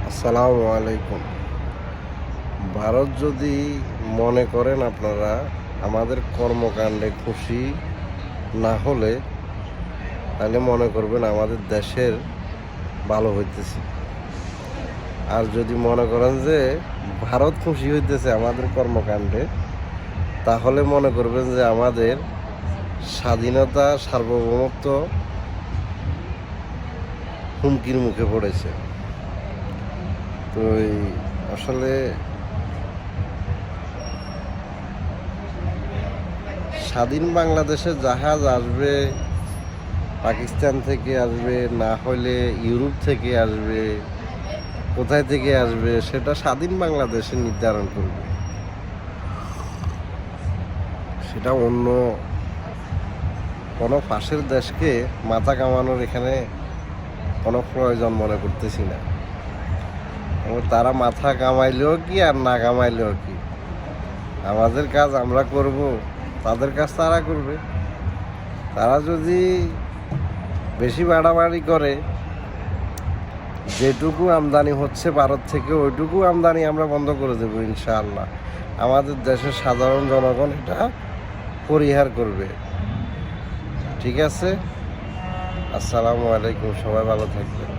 আসসালামু আলাইকুম। ভারত যদি মনে করেন আপনারা আমাদের কর্মকাণ্ডে খুশি না হলে, তাহলে মনে করবেন আমাদের দেশের ভালো হইতেছে। আর যদি মনে করেন যে ভারত খুশি হইতেছে আমাদের কর্মকাণ্ডে, তাহলে মনে করবেন যে আমাদের স্বাধীনতা সার্বভৌমত্ব হুমকির মুখে পড়েছে। তো আসলে স্বাধীন বাংলাদেশে জাহাজ আসবে, পাকিস্তান থেকে আসবে, না হলে ইউরোপ থেকে আসবে, কোথায় থেকে আসবে সেটা স্বাধীন বাংলাদেশে নির্ধারণ করবে। সেটা অন্য কোনো পাশের দেশকে মাথা কামানোর এখানে কোনো প্রয়োজন মনে করতেছি না। এবং তারা মাথা কামাইলেও কি আর না কামাইলেও কি, আমাদের কাজ আমরা করব, তাদের কাজ তারা করবে। তারা যদি বেশি বাড়াবাড়ি করে, যেটুকু আমদানি হচ্ছে ভারত থেকে ওইটুকু আমদানি আমরা বন্ধ করে দেবো ইনশাআল্লাহ। আমাদের দেশের সাধারণ জনগণ এটা পরিহার করবে। ঠিক আছে? আসসালামু আলাইকুম, সবাই ভালো থাকবেন।